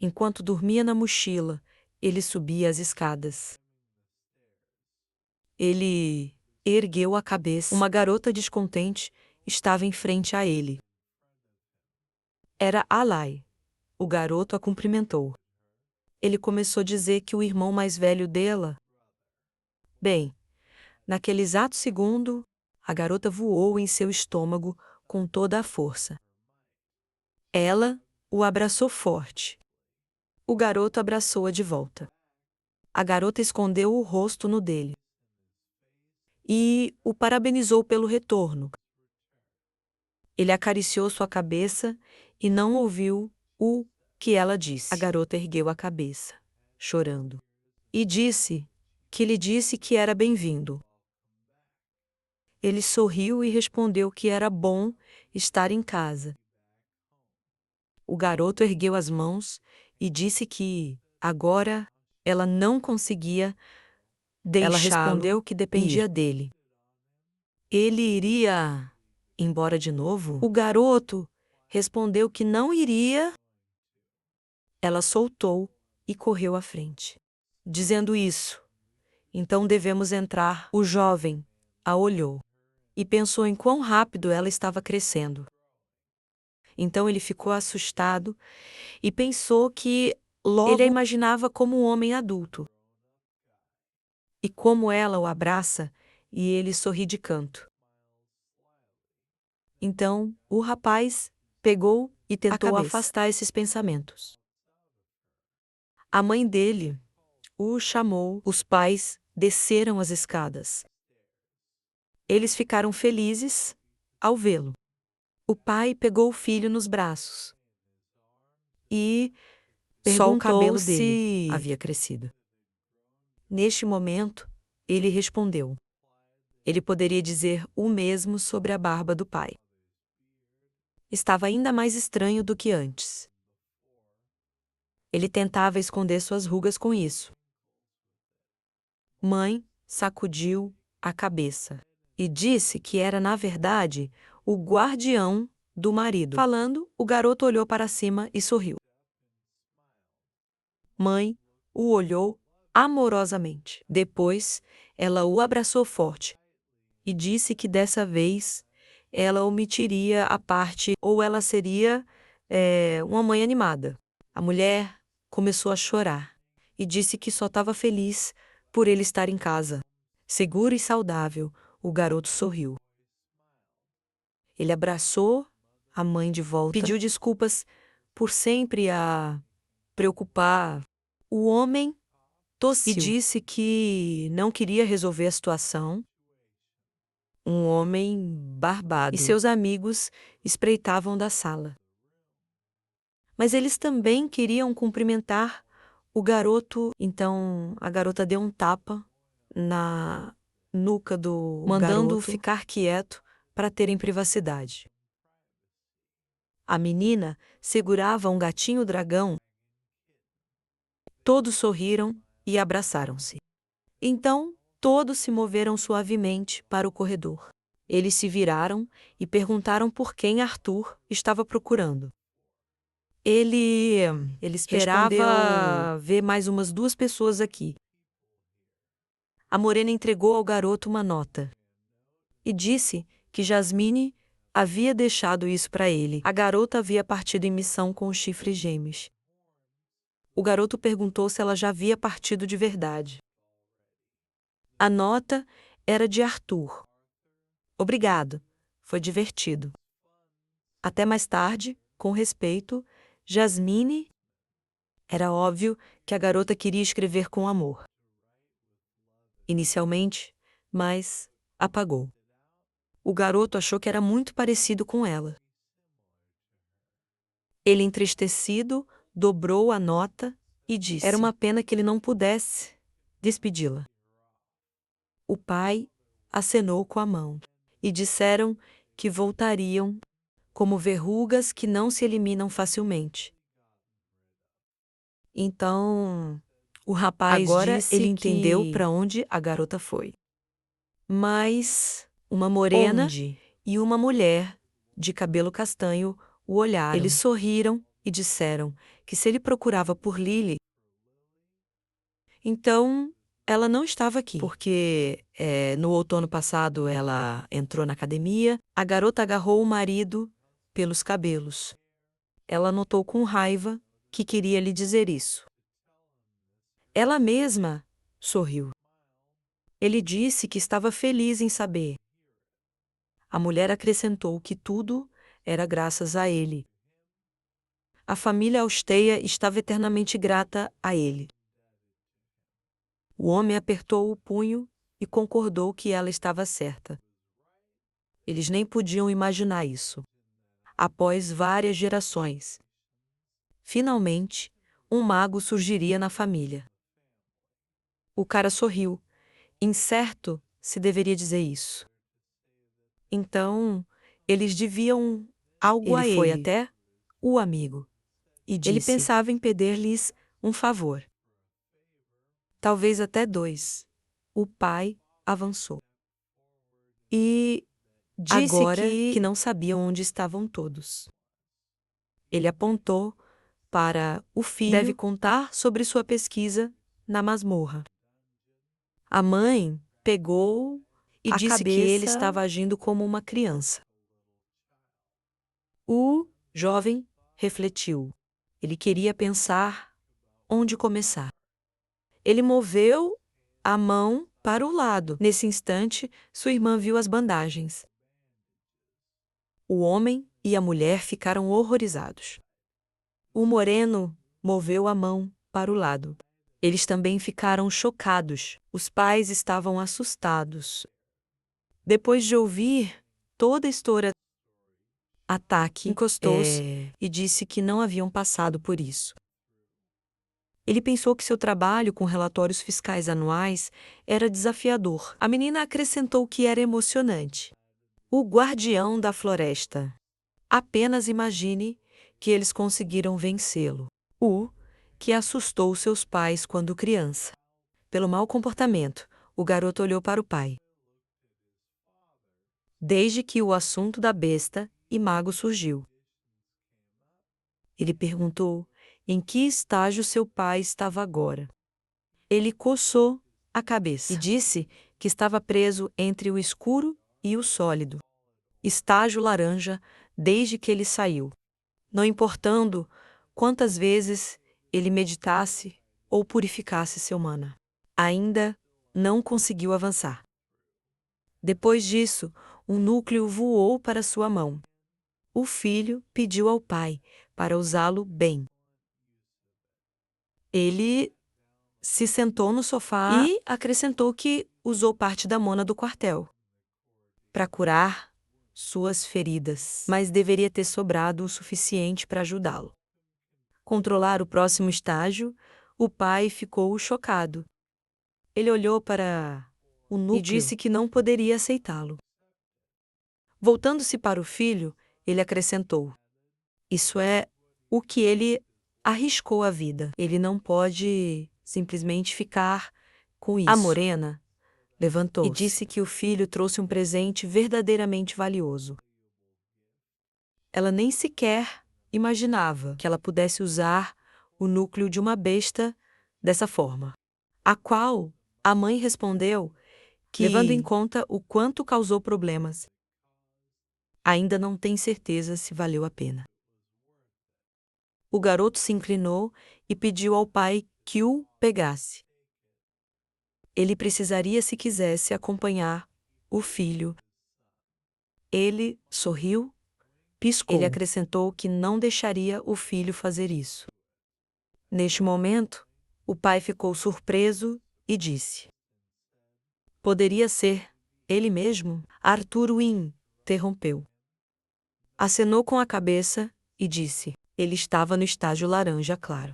Enquanto dormia na mochila, ele subia as escadas. Ele ergueu a cabeça. Uma garota descontente estava em frente a ele. Era Alai. O garoto a cumprimentou. Ele começou a dizer que o irmão mais velho dela... Bem, naquele exato segundo, a garota voou em seu estômago com toda a força. Ela o abraçou forte. O garoto abraçou-a de volta. A garota escondeu o rosto no dele e o parabenizou pelo retorno. Ele acariciou sua cabeça e não ouviu o que ela disse. A garota ergueu a cabeça, chorando, e disse que lhe disse que era bem-vindo. Ele sorriu e respondeu que era bom estar em casa. O garoto ergueu as mãos e disse que, agora, ela não conseguia deixá-lo. Ela respondeu que dependia dele. Ele iria embora de novo? O garoto respondeu que não iria. Ela soltou e correu à frente, dizendo isso. Então devemos entrar. O jovem a olhou e pensou em quão rápido ela estava crescendo. Então ele ficou assustado e pensou que logo ele a imaginava como um homem adulto. E como ela o abraça e ele sorri de canto. Então o rapaz pegou e tentou afastar esses pensamentos. A mãe dele o chamou. Os pais desceram as escadas. Eles ficaram felizes ao vê-lo. O pai pegou o filho nos braços e só o cabelo dele havia crescido. Neste momento, ele respondeu. Ele poderia dizer o mesmo sobre a barba do pai. Estava ainda mais estranho do que antes. Ele tentava esconder suas rugas com isso. Mãe sacudiu a cabeça e disse que era, na verdade, o guardião do marido. Falando, o garoto olhou para cima e sorriu. Mãe o olhou amorosamente. Depois, ela o abraçou forte e disse que dessa vez ela omitiria a parte ou ela seria uma mãe animada. A mulher começou a chorar e disse que só estava feliz por ele estar em casa. Seguro e saudável, o garoto sorriu. Ele abraçou a mãe de volta, pediu desculpas por sempre a preocupar. O homem tossiu e disse que não queria resolver a situação. Um homem barbado. E seus amigos espreitavam da sala. Mas eles também queriam cumprimentar o garoto. Então a garota deu um tapa na nuca do garoto, mandando-o ficar quieto para terem privacidade. A menina segurava um gatinho dragão. Todos sorriram e abraçaram-se. Então, todos se moveram suavemente para o corredor. Eles se viraram e perguntaram por quem Arthur estava procurando. Ele esperava ver mais umas 2 pessoas aqui. A morena entregou ao garoto uma nota e disse que Jasmine havia deixado isso para ele. A garota havia partido em missão com os chifres gêmeos. O garoto perguntou se ela já havia partido de verdade. A nota era de Arthur. Obrigado, foi divertido. Até mais tarde, com respeito, Jasmine. Era óbvio que a garota queria escrever com amor. Inicialmente, mas apagou. O garoto achou que era muito parecido com ela. Ele, entristecido, dobrou a nota e disse: era uma pena que ele não pudesse despedi-la. O pai acenou com a mão e disseram que voltariam como verrugas que não se eliminam facilmente. Então, o rapaz agora disse ele entendeu para onde a garota foi. Mas uma morena e uma mulher de cabelo castanho o olharam. Eles sorriram e disseram que se ele procurava por Lily, então ela não estava aqui, porque no outono passado ela entrou na academia, a garota agarrou o marido pelos cabelos. Ela notou com raiva que queria lhe dizer isso. Ela mesma sorriu. Ele disse que estava feliz em saber. A mulher acrescentou que tudo era graças a ele. A família Austeia estava eternamente grata a ele. O homem apertou o punho e concordou que ela estava certa. Eles nem podiam imaginar isso. Após várias gerações, finalmente, um mago surgiria na família. O cara sorriu, incerto se deveria dizer isso. Então, eles deviam algo a ele. Ele foi até o amigo e disse: ele pensava em pedir-lhes um favor. Talvez até 2. O pai avançou. E disse agora que não sabia onde estavam todos. Ele apontou para o filho. Deve contar sobre sua pesquisa na masmorra. A mãe pegou e disse que ele estava agindo como uma criança. O jovem refletiu. Ele queria pensar onde começar. Ele moveu a mão para o lado. Nesse instante, sua irmã viu as bandagens. O homem e a mulher ficaram horrorizados. O moreno moveu a mão para o lado. Eles também ficaram chocados. Os pais estavam assustados. Depois de ouvir toda a história, Ataque encostou-se e disse que não haviam passado por isso. Ele pensou que seu trabalho com relatórios fiscais anuais era desafiador. A menina acrescentou que era emocionante. O guardião da floresta. Apenas imagine que eles conseguiram vencê-lo. O que assustou seus pais quando criança. Pelo mau comportamento, o garoto olhou para o pai. Desde que o assunto da besta e mago surgiu. Ele perguntou em que estágio seu pai estava agora. Ele coçou a cabeça e disse que estava preso entre o escuro e o sólido. Estágio laranja desde que ele saiu. Não importando quantas vezes ele meditasse ou purificasse seu mana. Ainda não conseguiu avançar. Depois disso, um núcleo voou para sua mão. O filho pediu ao pai para usá-lo bem. Ele se sentou no sofá e acrescentou que usou parte da mona do quartel para curar suas feridas, mas deveria ter sobrado o suficiente para ajudá-lo. Controlar o próximo estágio, o pai ficou chocado. Ele olhou para o núcleo e disse que não poderia aceitá-lo. Voltando-se para o filho, ele acrescentou: isso é o que ele arriscou a vida. Ele não pode simplesmente ficar com isso. A morena levantou-se e disse que o filho trouxe um presente verdadeiramente valioso. Ela nem sequer imaginava que ela pudesse usar o núcleo de uma besta dessa forma. A qual a mãe respondeu que, levando em conta o quanto causou problemas, ainda não tem certeza se valeu a pena. O garoto se inclinou e pediu ao pai que o pegasse. Ele precisaria se quisesse acompanhar o filho. Ele sorriu, piscou. Ele acrescentou que não deixaria o filho fazer isso. Neste momento, o pai ficou surpreso e disse: poderia ser ele mesmo? Arthur o interrompeu. Acenou com a cabeça e disse: ele estava no estágio laranja claro.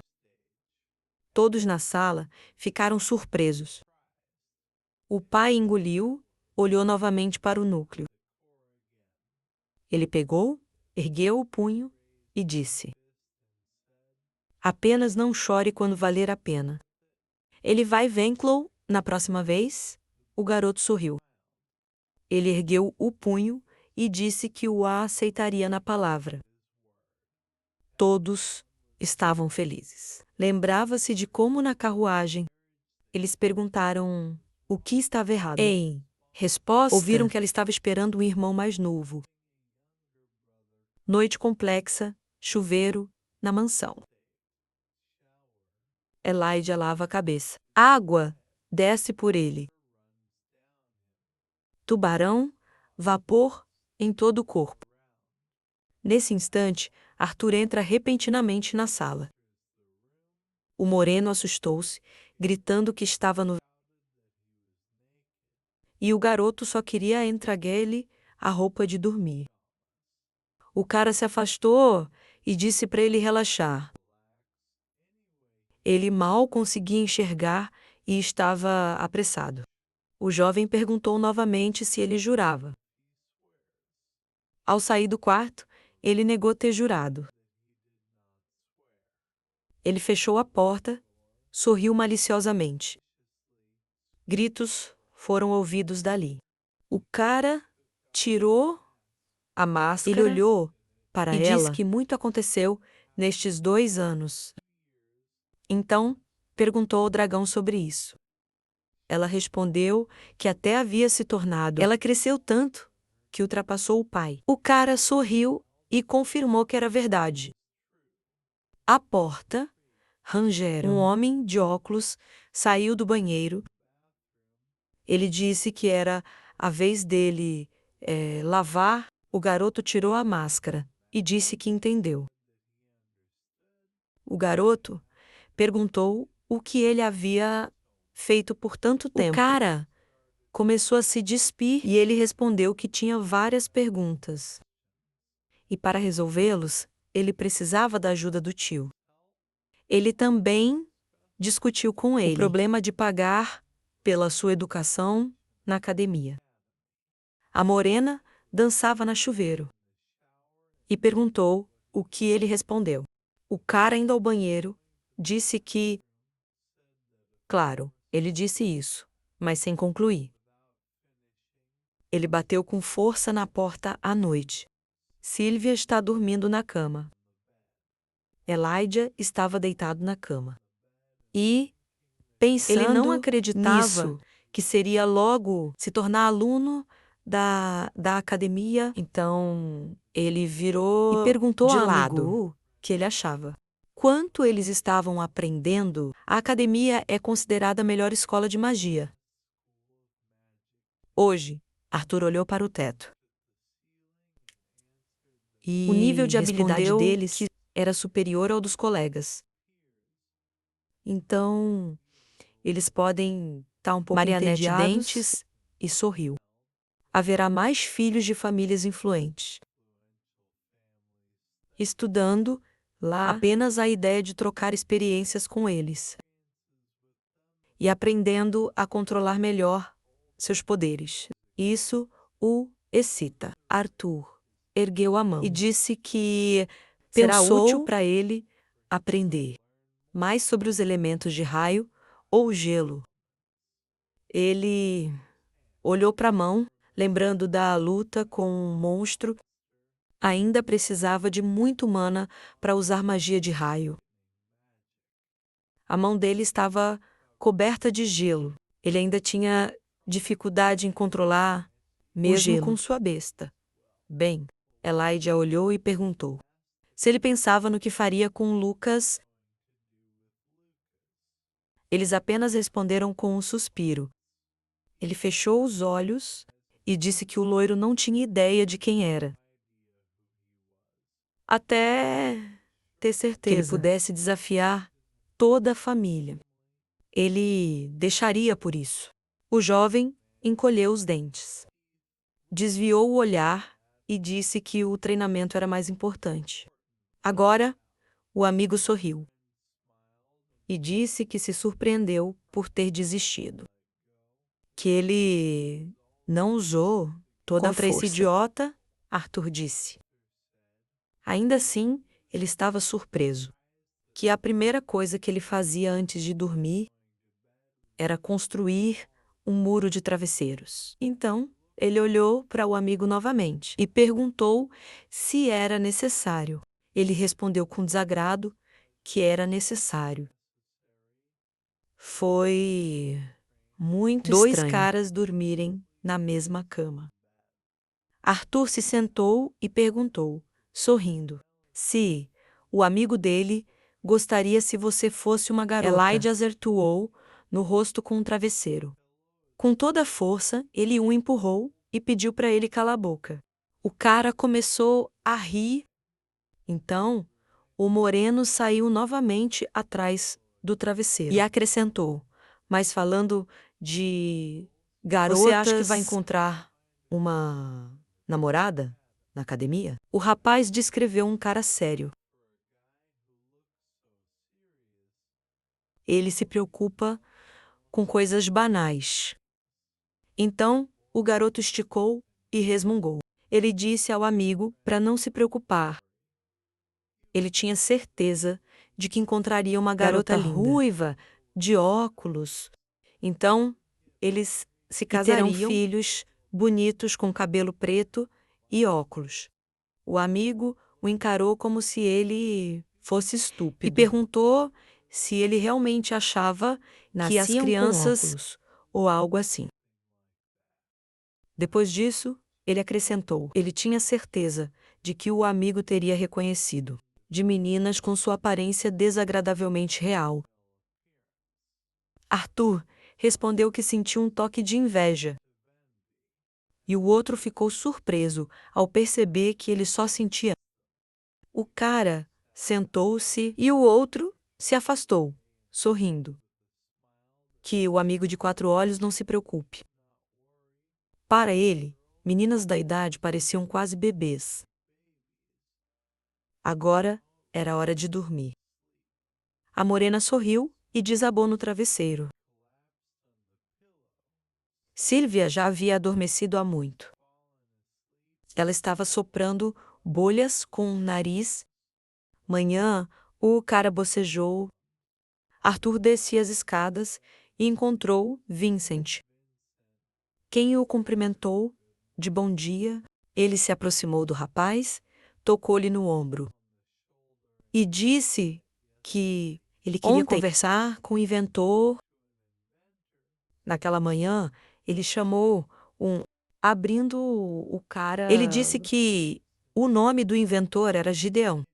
Todos na sala ficaram surpresos. O pai engoliu, olhou novamente para o núcleo. Ele pegou, ergueu o punho e disse: apenas não chore quando valer a pena. Ele vai Venclow na próxima vez? O garoto sorriu. Ele ergueu o punho e disse que o aceitaria na palavra. Todos estavam felizes. Lembrava-se de como na carruagem eles perguntaram o que estava errado. Em resposta, ouviram que ela estava esperando um irmão mais novo. Noite complexa, chuveiro, na mansão. Elijah lava a cabeça. Água desce por ele. Tubarão, vapor em todo o corpo. Nesse instante, Arthur entra repentinamente na sala. O moreno assustou-se, gritando que estava no... E o garoto só queria entregar-lhe a roupa de dormir. O cara se afastou e disse para ele relaxar. Ele mal conseguia enxergar e estava apressado. O jovem perguntou novamente se ele jurava. Ao sair do quarto, ele negou ter jurado. Ele fechou a porta, sorriu maliciosamente. Gritos foram ouvidos dali. O cara tirou a máscara. Ele olhou para ela e disse que muito aconteceu nestes 2 anos. Então, perguntou ao dragão sobre isso. Ela respondeu que até havia se tornado. Ela cresceu tanto que ultrapassou o pai. O cara sorriu e confirmou que era verdade. À porta, rangeram. Um homem de óculos saiu do banheiro. Ele disse que era a vez dele lavar. O garoto tirou a máscara e disse que entendeu. O garoto perguntou o que ele havia feito por tanto tempo. O cara começou a se despir e ele respondeu que tinha várias perguntas. E para resolvê-los, ele precisava da ajuda do tio. Ele também discutiu com ele o problema de pagar pela sua educação na academia. A morena dançava na chuveiro e perguntou o que ele respondeu. O cara, indo ao banheiro, disse que... Claro, ele disse isso, mas sem concluir. Ele bateu com força na porta à noite. Sylvia está dormindo na cama. Elijah estava deitado na cama. E, pensando ele não acreditava nisso, que seria logo se tornar aluno da academia, então ele virou e perguntou ao amigo o que ele achava. Quanto eles estavam aprendendo, a academia é considerada a melhor escola de magia. Hoje, Arthur olhou para o teto. E o nível de habilidade deles era superior ao dos colegas. Então, eles podem estar um pouco Marianette entediados Dentes e sorriu. Haverá mais filhos de famílias influentes. Estudando lá apenas a ideia de trocar experiências com eles. E aprendendo a controlar melhor seus poderes. Isso o excita. Arthur ergueu a mão e disse que será útil para ele aprender mais sobre os elementos de raio ou gelo. Ele olhou para a mão, lembrando da luta com um monstro. Ainda precisava de muito mana para usar magia de raio. A mão dele estava coberta de gelo. Ele ainda tinha dificuldade em controlar, mesmo com sua besta. Bem, Elijah olhou e perguntou se ele pensava no que faria com Lucas. Eles apenas responderam com um suspiro. Ele fechou os olhos e disse que o loiro não tinha ideia de quem era. Até ter certeza que ele pudesse desafiar toda a família. Ele deixaria por isso. O jovem encolheu os dentes. Desviou o olhar e disse que o treinamento era mais importante. Agora, o amigo sorriu e disse que se surpreendeu por ter desistido. Que ele não usou toda a força. Contra esse idiota, Arthur disse. Ainda assim, ele estava surpreso. Que a primeira coisa que ele fazia antes de dormir era construir um muro de travesseiros. Então, ele olhou para o amigo novamente e perguntou se era necessário Ele respondeu com desagrado que era necessário. Foi muito Dois estranho caras dormirem na mesma cama. Arthur se sentou e perguntou, sorrindo, se o amigo dele gostaria se você fosse uma garota. Elijah acertou no rosto com um travesseiro. Com toda a força, ele o empurrou e pediu para ele calar a boca. O cara começou a rir. Então, o moreno saiu novamente atrás do travesseiro e acrescentou, mas falando de garotas... Você acha que vai encontrar uma namorada na academia? O rapaz descreveu um cara sério. Ele se preocupa com coisas banais. Então, o garoto esticou e resmungou. Ele disse ao amigo para não se preocupar. Ele tinha certeza de que encontraria uma garota linda, ruiva, de óculos. Então, eles se casariam e terão filhos bonitos com cabelo preto e óculos. O amigo o encarou como se ele fosse estúpido e perguntou se ele realmente achava que as crianças ou algo assim. Depois disso, ele acrescentou, ele tinha certeza de que o amigo teria reconhecido de meninas com sua aparência desagradavelmente real. Arthur respondeu que sentiu um toque de inveja. E o outro ficou surpreso ao perceber que ele só sentia. O cara sentou-se e o outro se afastou, sorrindo. Que o amigo de 4 olhos não se preocupe. Para ele, meninas da idade pareciam quase bebês. Agora era hora de dormir. A morena sorriu e desabou no travesseiro. Sylvia já havia adormecido há muito. Ela estava soprando bolhas com o nariz. Manhã, o cara bocejou. Arthur descia as escadas e encontrou Vincent. Quem o cumprimentou de bom dia, ele se aproximou do rapaz, tocou-lhe no ombro e disse que ele queria conversar com o inventor. Naquela manhã, ele chamou abrindo o cara. Ele disse que o nome do inventor era Gideão.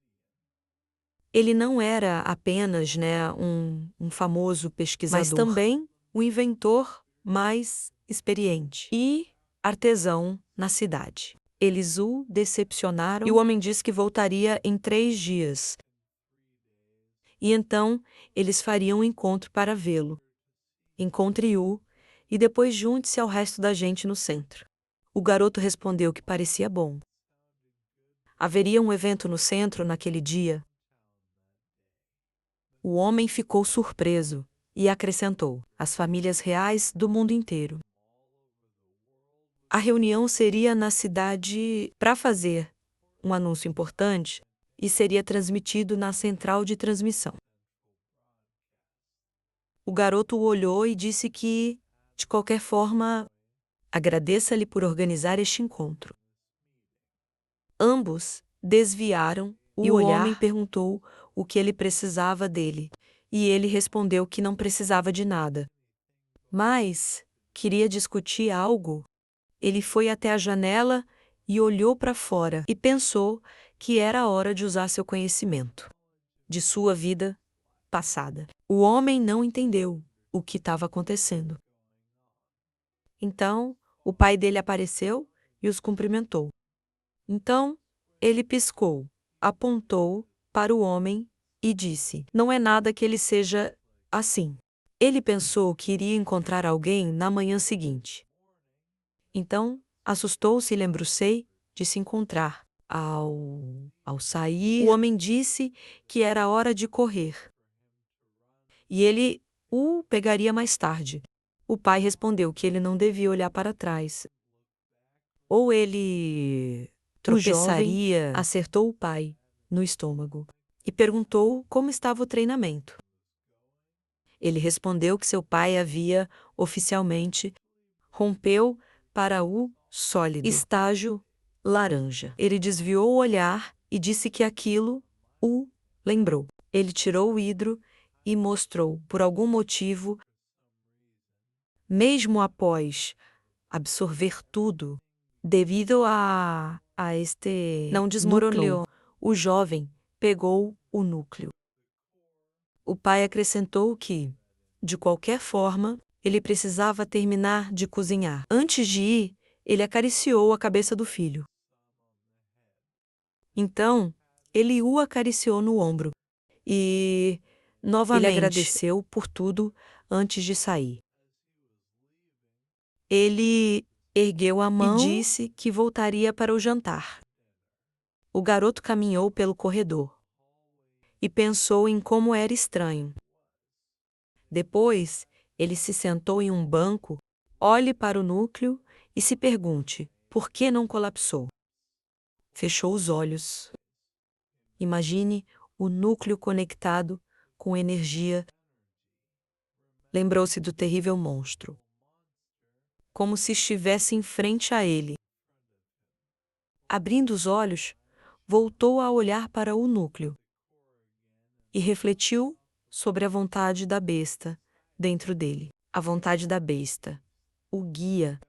Ele não era apenas, um famoso pesquisador, mas também o inventor mais experiente e artesão na cidade. Eles o decepcionaram e o homem disse que voltaria em 3 dias. E então eles fariam um encontro para vê-lo. Encontre-o e depois junte-se ao resto da gente no centro. O garoto respondeu que parecia bom. Haveria um evento no centro naquele dia. O homem ficou surpreso e acrescentou: as famílias reais do mundo inteiro. A reunião seria na cidade para fazer um anúncio importante e seria transmitido na central de transmissão. O garoto o olhou e disse que, de qualquer forma, agradeça-lhe por organizar este encontro. Ambos desviaram e o homem perguntou o que ele precisava dele, e ele respondeu que não precisava de nada. Mas queria discutir algo. Ele foi até a janela e olhou para fora e pensou que era a hora de usar seu conhecimento de sua vida passada. O homem não entendeu o que estava acontecendo. Então, o pai dele apareceu e os cumprimentou. Então, ele piscou, apontou para o homem e disse: não é nada que ele seja assim. Ele pensou que iria encontrar alguém na manhã seguinte. Então, assustou-se e lembrou-se de se encontrar. Ao sair, o homem disse que era hora de correr. E ele o pegaria mais tarde. O pai respondeu que ele não devia olhar para trás. Ou ele tropeçaria. O jovem acertou o pai no estômago e perguntou como estava o treinamento. Ele respondeu que seu pai havia, oficialmente, rompeu para o sólido estágio laranja. Ele desviou o olhar e disse que aquilo o lembrou. Ele tirou o hidro e mostrou, por algum motivo, mesmo após absorver tudo, devido a este não desmoronou. O jovem pegou o núcleo. O pai acrescentou que, de qualquer forma, ele precisava terminar de cozinhar. Antes de ir, ele acariciou a cabeça do filho. Então, ele o acariciou no ombro e, novamente, ele agradeceu por tudo antes de sair. Ele ergueu a mão e disse que voltaria para o jantar. O garoto caminhou pelo corredor e pensou em como era estranho. Depois, ele se sentou em um banco, olhe para o núcleo e se pergunte por que não colapsou. Fechou os olhos. Imagine o núcleo conectado com energia. Lembrou-se do terrível monstro, como se estivesse em frente a ele. Abrindo os olhos, voltou a olhar para o núcleo e refletiu sobre a vontade da besta dentro dele. A vontade da besta, o guia.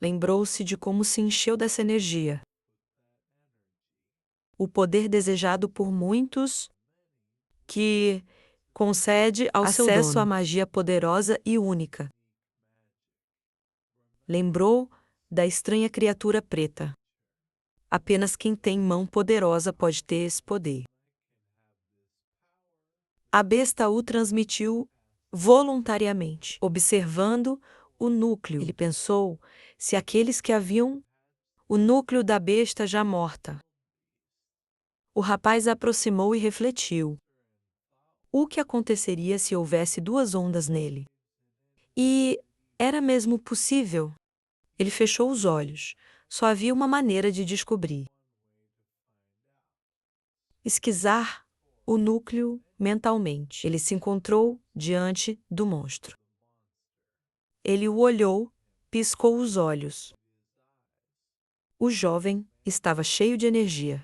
Lembrou-se de como se encheu dessa energia. O poder desejado por muitos que concede ao seu dono acesso à magia poderosa e única. Lembrou da estranha criatura preta. Apenas quem tem mão poderosa pode ter esse poder. A besta o transmitiu voluntariamente, observando o núcleo. Ele pensou se aqueles que haviam o núcleo da besta já morta. O rapaz aproximou e refletiu. O que aconteceria se houvesse duas ondas nele? E era mesmo possível? Ele fechou os olhos. Só havia uma maneira de descobrir. Esquisar o núcleo mentalmente. Ele se encontrou diante do monstro. Ele o olhou, piscou os olhos. O jovem estava cheio de energia.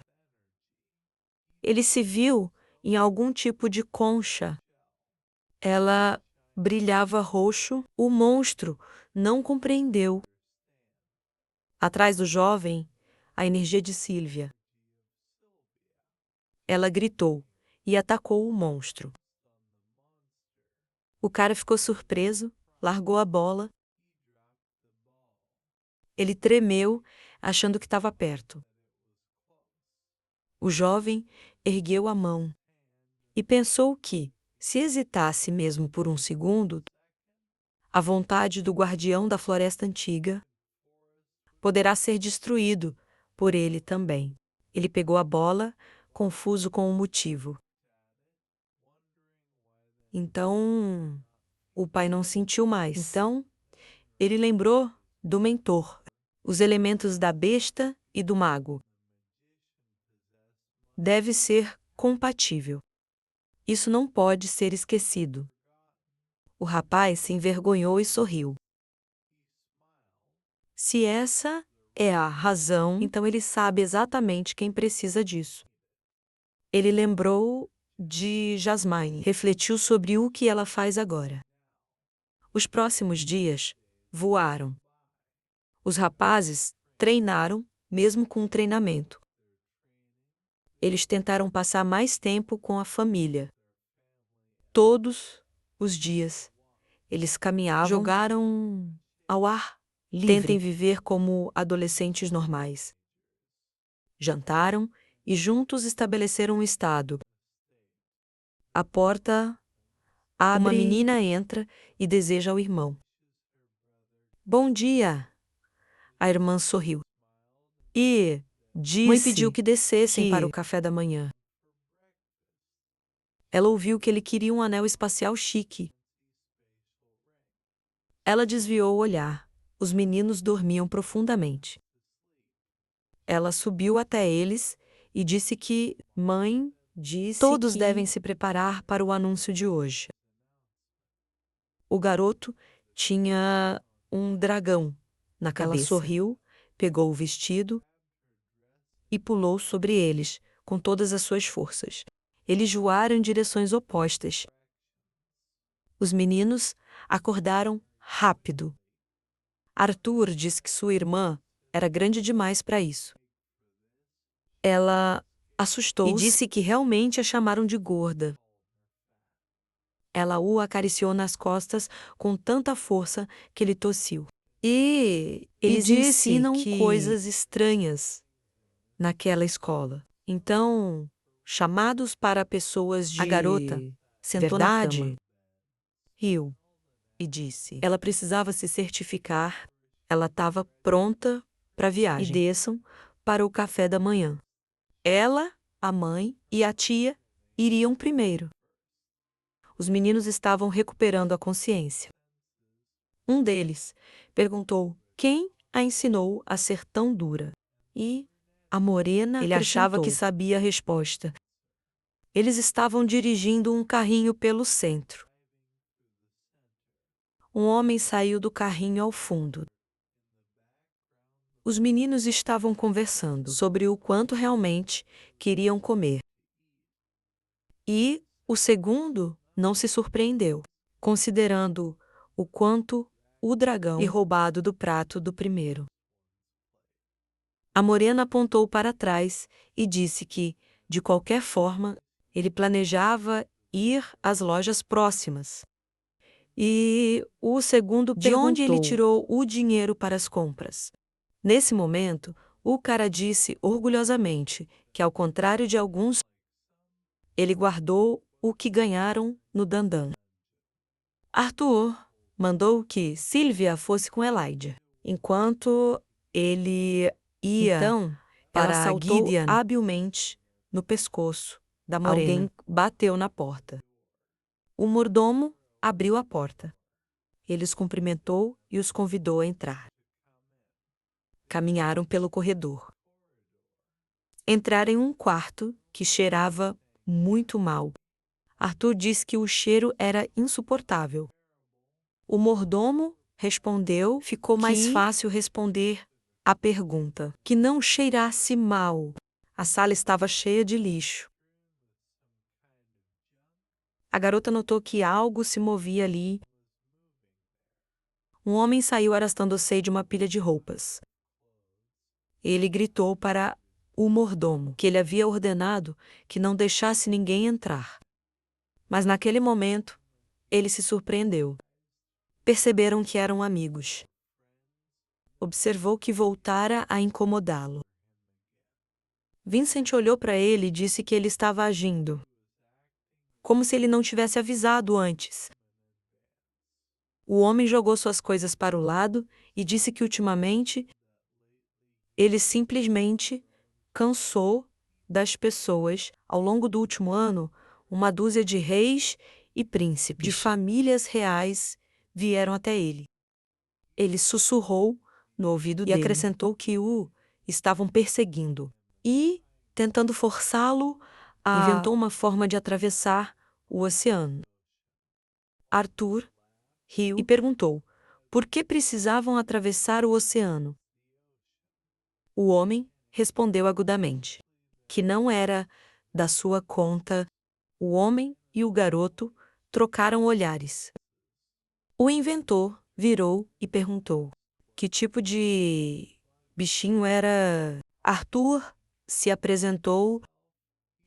Ele se viu em algum tipo de concha. Ela brilhava roxo. O monstro não compreendeu. Atrás do jovem, a energia de Sylvia. Ela gritou e atacou o monstro. O cara ficou surpreso, largou a bola. Ele tremeu, achando que estava perto. O jovem ergueu a mão e pensou que, se hesitasse mesmo por um segundo, a vontade do guardião da floresta antiga poderá ser destruído por ele também. Ele pegou a bola, confuso com o motivo. Então, o pai não sentiu mais. Então, ele lembrou do mentor, os elementos da besta e do mago. Deve ser compatível. Isso não pode ser esquecido. O rapaz se envergonhou e sorriu. Se essa é a razão, então ele sabe exatamente quem precisa disso. Ele lembrou de Jasmine, refletiu sobre o que ela faz agora. Os próximos dias voaram. Os rapazes treinaram, mesmo com o treinamento. Eles tentaram passar mais tempo com a família. Todos os dias, eles caminhavam, jogaram ao ar livre. Tentem viver como adolescentes normais. Jantaram e juntos estabeleceram um estado. A porta abre, uma menina entra e deseja ao irmão. Bom dia! A irmã sorriu. E disse mãe pediu que descessem para o café da manhã. Ela ouviu que ele queria um anel espacial chique. Ela desviou o olhar. Os meninos dormiam profundamente. Ela subiu até eles e disse que mãe disse todos devem se preparar para o anúncio de hoje. O garoto tinha um dragão na cabeça. Ela sorriu, pegou o vestido e pulou sobre eles, com todas as suas forças. Eles voaram em direções opostas. Os meninos acordaram rápido. Arthur disse que sua irmã era grande demais para isso. Ela assustou-se e disse que realmente a chamaram de gorda. Ela o acariciou nas costas com tanta força que ele tossiu. E eles ensinam coisas estranhas naquela escola. Então, chamados para pessoas de... A garota sentou na cama, riu e disse. Ela precisava se certificar. Ela estava pronta para a viagem. E desçam para o café da manhã. Ela, a mãe e a tia iriam primeiro. Os meninos estavam recuperando a consciência. Um deles perguntou quem a ensinou a ser tão dura. E a morena ele achava que sabia a resposta. Eles estavam dirigindo um carrinho pelo centro. Um homem saiu do carrinho ao fundo. Os meninos estavam conversando sobre o quanto realmente queriam comer. E o segundo não se surpreendeu, considerando o quanto o dragão e roubado do prato do primeiro. A morena apontou para trás e disse que, de qualquer forma, ele planejava ir às lojas próximas. E o segundo perguntou de onde ele tirou o dinheiro para as compras. Nesse momento, o cara disse orgulhosamente que, ao contrário de alguns, ele guardou o que ganharam no Dandan. Arthur mandou que Sylvia fosse com Elijah, enquanto ele ia para a Gideon habilmente no pescoço da morena. Alguém bateu na porta. O mordomo abriu a porta. Ele os cumprimentou e os convidou a entrar. Caminharam pelo corredor. Entraram em um quarto que cheirava muito mal. Arthur disse que o cheiro era insuportável. O mordomo respondeu, ficou mais fácil responder a pergunta, que não cheirasse mal. A sala estava cheia de lixo. A garota notou que algo se movia ali. Um homem saiu arrastando-se de uma pilha de roupas. Ele gritou para o mordomo que ele havia ordenado que não deixasse ninguém entrar. Mas naquele momento, ele se surpreendeu. Perceberam que eram amigos. Observou que voltara a incomodá-lo. Vincent olhou para ele e disse que ele estava agindo como se ele não tivesse avisado antes. O homem jogou suas coisas para o lado e disse que ultimamente ele simplesmente cansou das pessoas. Ao longo do último ano, uma dúzia de reis e príncipes de famílias reais vieram até ele. Ele sussurrou no ouvido dele e acrescentou que o estavam perseguindo e tentando forçá-lo a... Inventou uma forma de atravessar o oceano. Arthur riu e perguntou por que precisavam atravessar o oceano. O homem respondeu agudamente que não era da sua conta. O homem e o garoto trocaram olhares. O inventor virou e perguntou que tipo de bichinho era. Arthur se apresentou.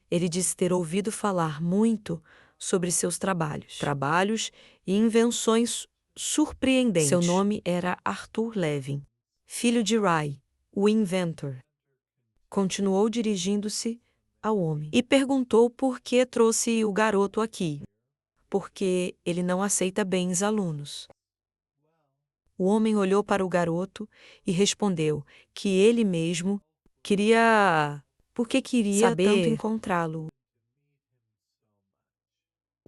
Ele disse ter ouvido falar muito sobre seus trabalhos e invenções surpreendentes. Seu nome era Arthur Levin, filho de Rai, o inventor. Continuou dirigindo-se ao homem e perguntou por que trouxe o garoto aqui. Porque ele não aceita bem os alunos. O homem olhou para o garoto e respondeu que ele mesmo queria... Porque queria saber tanto encontrá-lo.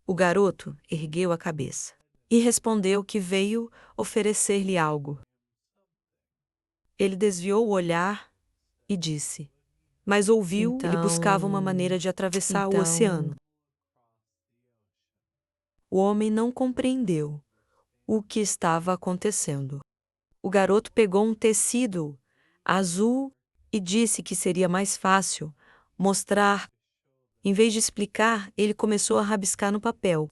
O garoto ergueu a cabeça e respondeu que veio oferecer-lhe algo. Ele desviou o olhar e disse, mas ouviu ele buscava uma maneira de atravessar o oceano. O homem não compreendeu o que estava acontecendo. O garoto pegou um tecido azul e disse que seria mais fácil mostrar. Em vez de explicar, ele começou a rabiscar no papel.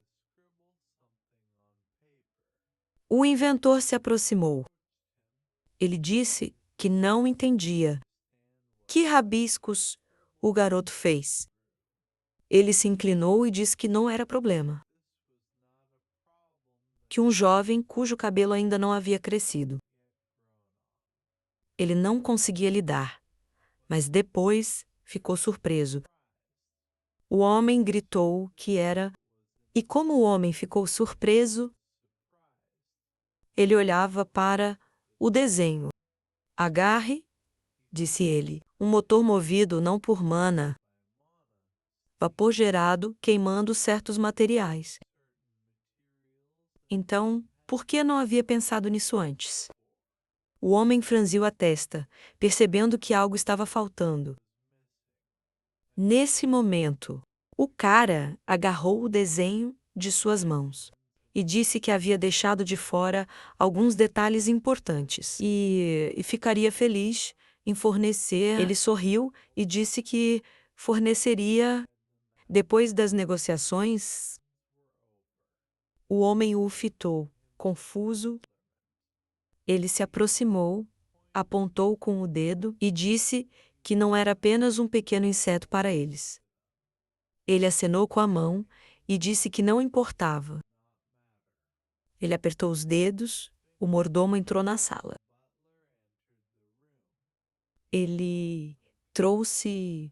O inventor se aproximou. Ele disse que não entendia. Que rabiscos o garoto fez? Ele se inclinou e disse que não era problema. Que um jovem cujo cabelo ainda não havia crescido. Ele não conseguia lidar, mas depois ficou surpreso. O homem gritou que era, e como o homem ficou surpreso, ele olhava para o desenho. Agarre, disse ele, um motor movido não por mana, vapor gerado queimando certos materiais. Então, por que não havia pensado nisso antes? O homem franziu a testa, percebendo que algo estava faltando. Nesse momento, o cara agarrou o desenho de suas mãos e disse que havia deixado de fora alguns detalhes importantes e ficaria feliz em fornecer. Ele sorriu e disse que forneceria depois das negociações. O homem o fitou, confuso. Ele se aproximou, apontou com o dedo e disse que não era apenas um pequeno inseto para eles. Ele acenou com a mão e disse que não importava. Ele apertou os dedos, o mordomo entrou na sala. Ele trouxe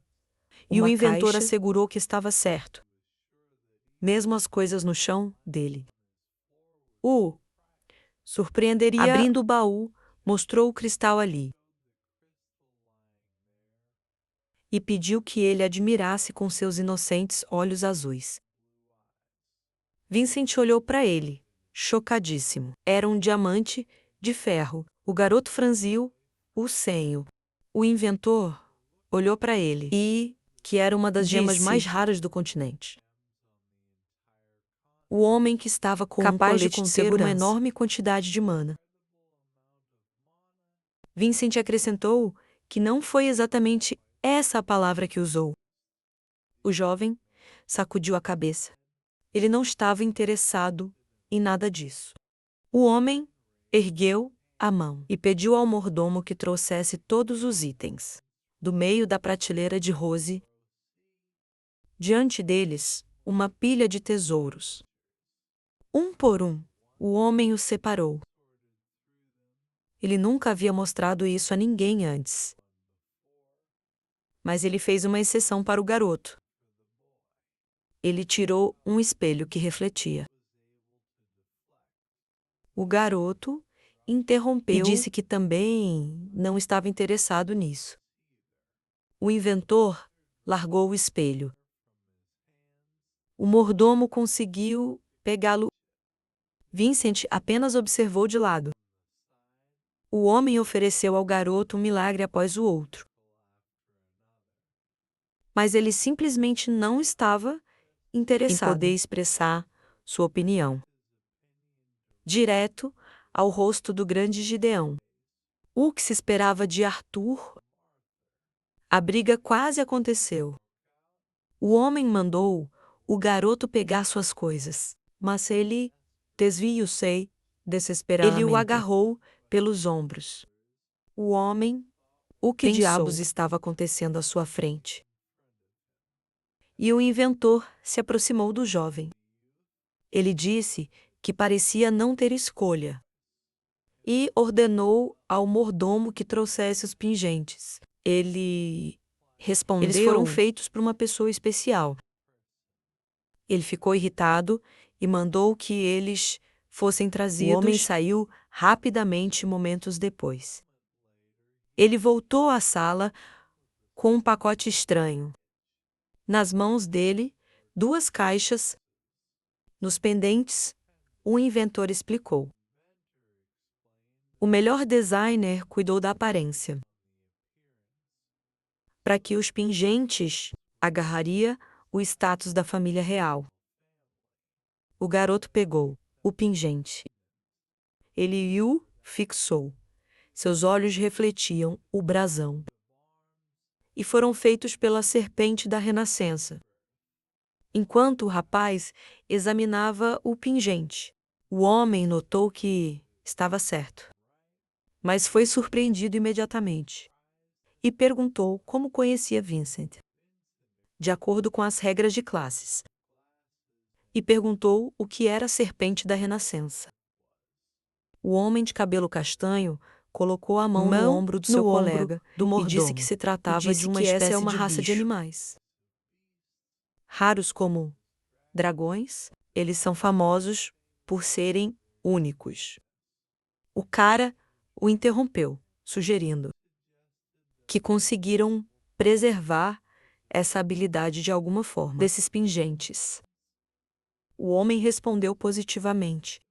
e o inventor assegurou que estava certo. Mesmo as coisas no chão dele. Surpreenderia. Abrindo o baú, mostrou o cristal ali. E pediu que ele admirasse com seus inocentes olhos azuis. Vincent olhou para ele, chocadíssimo. Era um diamante de ferro. O garoto franziu o senho. O inventor olhou para ele e que era uma das gemas mais raras do continente. O homem que estava com capaz de conter uma enorme quantidade de mana. Vincent acrescentou que não foi exatamente essa a palavra que usou. O jovem sacudiu a cabeça. Ele não estava interessado em nada disso. O homem ergueu a mão e pediu ao mordomo que trouxesse todos os itens do meio da prateleira de Rose. Diante deles, uma pilha de tesouros. Um por um, o homem os separou. Ele nunca havia mostrado isso a ninguém antes. Mas ele fez uma exceção para o garoto. Ele tirou um espelho que refletia. O garoto interrompeu e disse que também não estava interessado nisso. O inventor largou o espelho. O mordomo conseguiu pegá-lo. Vincent apenas observou de lado. O homem ofereceu ao garoto um milagre após o outro. Mas ele simplesmente não estava interessado em poder expressar sua opinião. Direto ao rosto do grande Gideão. O que se esperava de Arthur? A briga quase aconteceu. O homem mandou o garoto pegar suas coisas, mas ele desviou-se desesperadamente. Ele o agarrou pelos ombros. O homem, o que diabos estava acontecendo à sua frente? E o inventor se aproximou do jovem. Ele disse que parecia não ter escolha e ordenou ao mordomo que trouxesse os pingentes. Ele respondeu: eles foram feitos por uma pessoa especial. Ele ficou irritado e mandou que eles fossem trazidos. O homem saiu rapidamente momentos depois. Ele voltou à sala com um pacote estranho. Nas mãos dele, 2 caixas. Nos pendentes, o inventor explicou. O melhor designer cuidou da aparência. Para que os pingentes agarraria o status da família real. O garoto pegou o pingente. Ele o fixou. Seus olhos refletiam o brasão. e foram feitos pela serpente da renascença. Enquanto o rapaz examinava o pingente, o homem notou que estava certo, mas foi surpreendido imediatamente e perguntou como conhecia Vincent, de acordo com as regras de classes, e perguntou o que era a serpente da renascença. O homem de cabelo castanho colocou a mão no ombro do seu colega e disse que se tratava de uma espécie de raça de animais. Raros como dragões, eles são famosos por serem únicos. O cara o interrompeu, sugerindo que conseguiram preservar essa habilidade de alguma forma desses pingentes. O homem respondeu positivamente.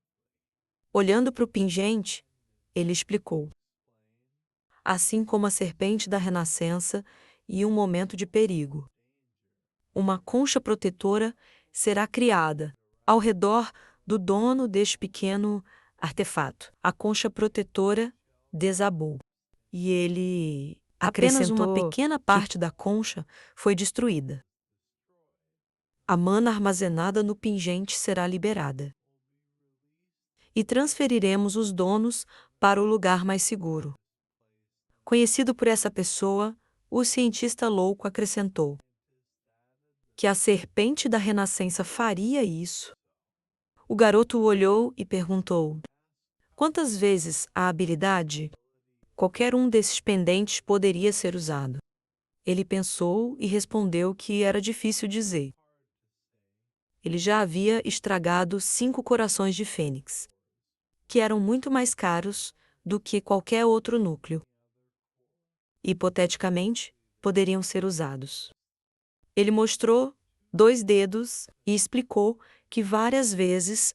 Olhando para o pingente, ele explicou. Assim como a serpente da renascença e um momento de perigo, uma concha protetora será criada ao redor do dono deste pequeno artefato. A concha protetora desabou e ele apenas uma pequena parte da concha foi destruída. A mana armazenada no pingente será liberada. E transferiremos os donos para o lugar mais seguro. Conhecido por essa pessoa, o cientista louco acrescentou que a serpente da renascença faria isso. O garoto o olhou e perguntou: quantas vezes a habilidade? Qualquer um desses pendentes poderia ser usado. Ele pensou e respondeu que era difícil dizer. Ele já havia estragado 5 corações de fênix, que eram muito mais caros do que qualquer outro núcleo. Hipoteticamente, poderiam ser usados. Ele mostrou 2 dedos e explicou que várias vezes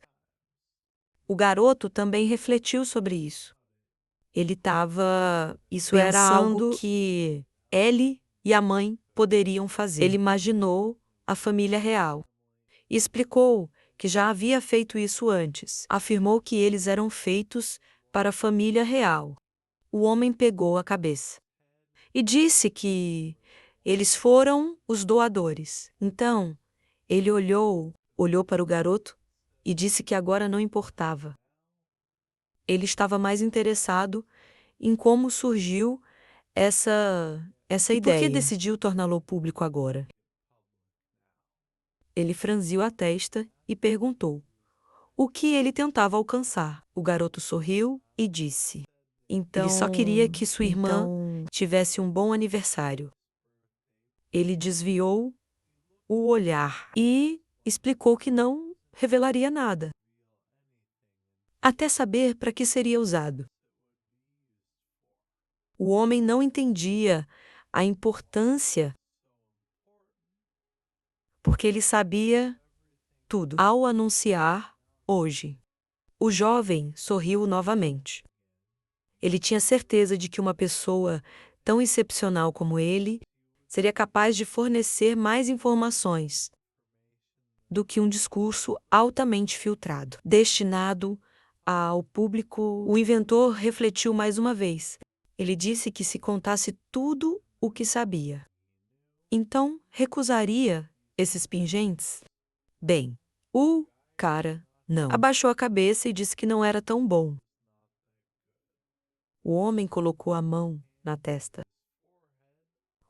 o garoto também refletiu sobre isso. Ele estava era algo que ele e a mãe poderiam fazer. Ele imaginou a família real e explicou que já havia feito isso antes. Afirmou que eles eram feitos para a família real. O homem pegou a cabeça e disse que eles foram os doadores. Então, ele olhou para o garoto e disse que agora não importava. Ele estava mais interessado em como surgiu essa ideia. Por que decidiu torná-lo público agora? Ele franziu a testa e perguntou o que ele tentava alcançar. O garoto sorriu e disse: ele só queria que sua irmã tivesse um bom aniversário. Ele desviou o olhar e explicou que não revelaria nada, até saber para que seria usado. O homem não entendia a importância, porque ele sabia tudo. Ao anunciar hoje, o jovem sorriu novamente. Ele tinha certeza de que uma pessoa tão excepcional como ele seria capaz de fornecer mais informações do que um discurso altamente filtrado, destinado ao público. O inventor refletiu mais uma vez. Ele disse que se contasse tudo o que sabia, então recusaria esses pingentes? Bem, o cara não. Abaixou a cabeça e disse que não era tão bom. O homem colocou a mão na testa,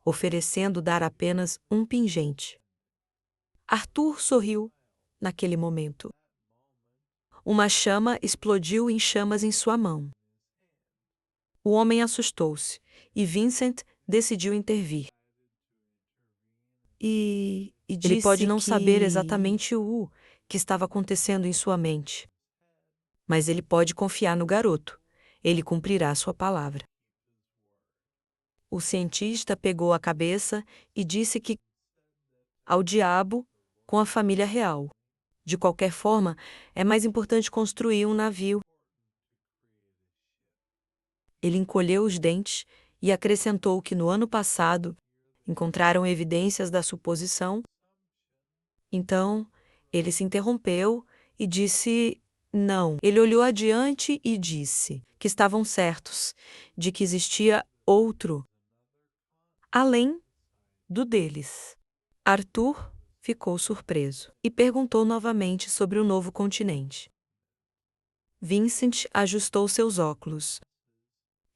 oferecendo dar apenas um pingente. Arthur sorriu naquele momento. Uma chama explodiu em chamas em sua mão. O homem assustou-se e Vincent decidiu intervir. E disse ele pode não saber exatamente o que estava acontecendo em sua mente, mas ele pode confiar no garoto. Ele cumprirá sua palavra. O cientista pegou a cabeça e disse que ao diabo com a família real. De qualquer forma, é mais importante construir um navio. Ele encolheu os dentes e acrescentou que no ano passado encontraram evidências da suposição. Então, ele se interrompeu e disse não. Ele olhou adiante e disse que estavam certos de que existia outro, além do deles. Arthur ficou surpreso e perguntou novamente sobre o novo continente. Vincent ajustou seus óculos.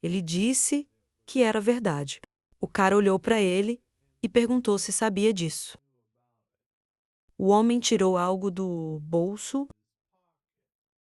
Ele disse que era verdade. O cara olhou para ele e perguntou se sabia disso. O homem tirou algo do bolso